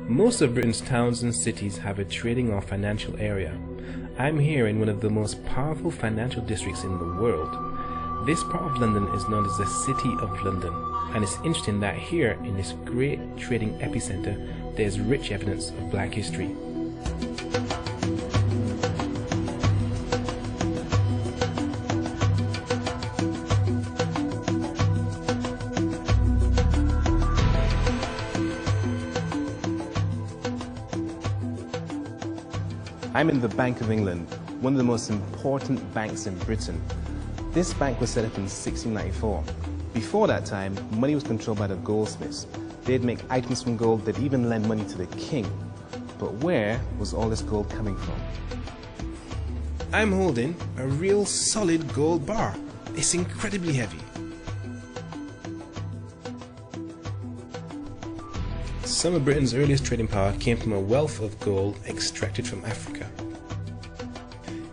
Most of Britain's towns and cities have a trading or financial area. I'm here in one of the most powerful financial districts in the world. This part of London is known as the City of London, and it's interesting that here in this great trading epicenter there's rich evidence of black history. I'm in the Bank of England, one of the most important banks in Britain. This bank was set up in 1694. Before that time, money was controlled by the goldsmiths. They'd make items from gold, they'd even lend money to the king. But where was all this gold coming from? I'm holding a real solid gold bar. It's incredibly heavy. Some of Britain's earliest trading power came from a wealth of gold extracted from Africa.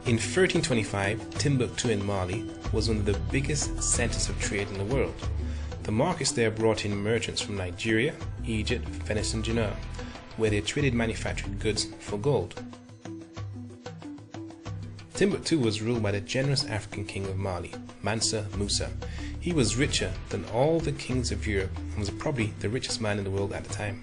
In 1325, Timbuktu in Mali was one of the biggest centers of trade in the world. The markets there brought in merchants from Nigeria, Egypt, Venice and Genoa, where they traded manufactured goods for gold. Timbuktu was ruled by the generous African king of Mali, Mansa Musa. He was richer than all the kings of Europe and was probably the richest man in the world at the time.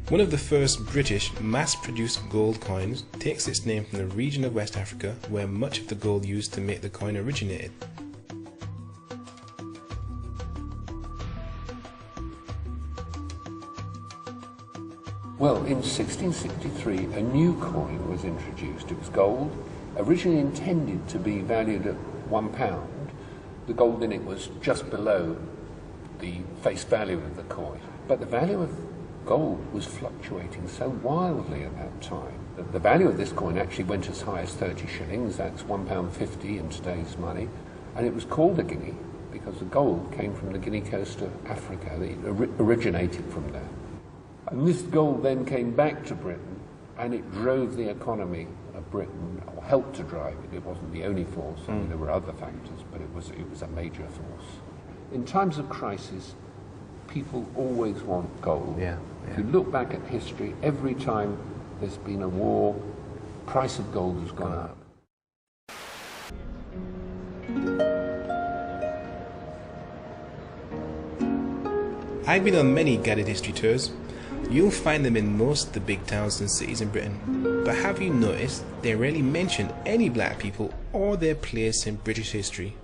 One of the first British mass-produced gold coins takes its name from the region of West Africa where much of the gold used to make the coin originated. Well, in 1663 a new coin was introduced. It was gold, originally intended to be valued at £1. The gold in it was just below the face value of the coin. But the value of gold was fluctuating so wildly at that time that the value of this coin actually went as high as 30 shillings, that's £1.50 in today's money, and it was called a guinea because the gold came from the Guinea coast of Africa. It originated from there. And this gold then came back to Britain and it drove the economy of Britain, or helped to drive it. It wasn't the only force, I mean, there were other factors, but it was a major force. In times of crisis, people always want gold. Yeah. If you look back at history, every time there's been a war, price of gold has gone up. I've been on many guided history tours. You'll find them in most of the big towns and cities in Britain. But have you noticed they rarely mention any black people or their place in British history?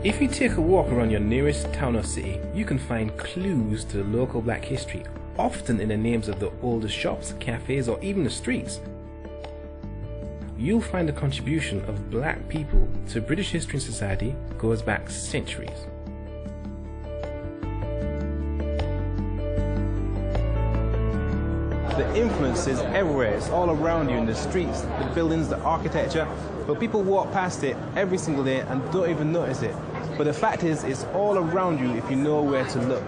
If you take a walk around your nearest town or city, you can find clues to the local black history, often in the names of the oldest shops, cafes, or even the streets. You'll find the contribution of black people to British history and society goes back centuries. The influence is everywhere. It's all around you in the streets, the buildings, the architecture, but people walk past it every single day and don't even notice it. But the fact is, it's all around you if you know where to look.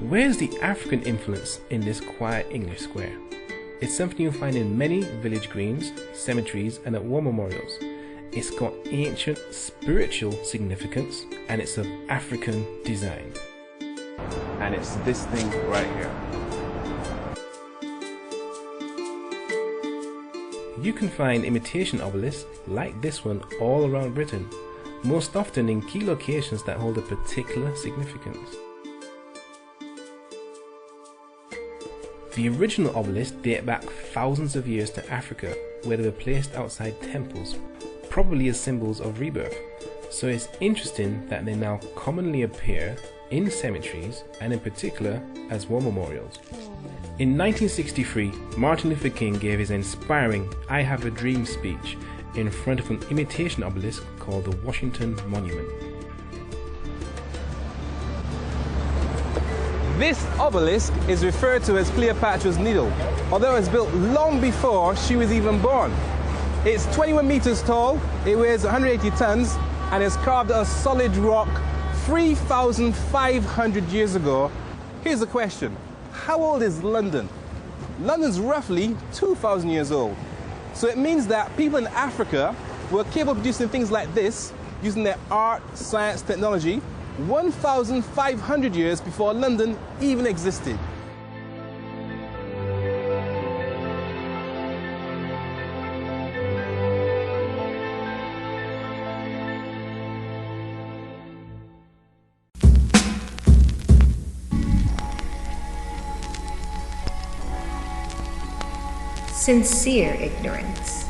Where's the African influence in this quiet English square? It's something you'll find in many village greens, cemeteries and at war memorials. It's got ancient spiritual significance and it's of African design. And it's this thing right here. You can find imitation obelisks like this one all around Britain, most often in key locations that hold a particular significance. The original obelisks date back thousands of years to Africa, where they were placed outside temples, probably as symbols of rebirth. So it's interesting that they now commonly appear in cemeteries and in particular as war memorials. In 1963, Martin Luther King gave his inspiring "I Have a Dream" speech in front of an imitation obelisk called the Washington Monument. This obelisk is referred to as Cleopatra's Needle, although it was built long before she was even born. It's 21 meters tall, it weighs 180 tons, and is carved out of solid rock 3,500 years ago. Here's the question: how old is London? London's roughly 2,000 years old. So it means that people in Africa were capable of producing things like this using their art, science, technology 1,500 years before London even existed. Sincere ignorance.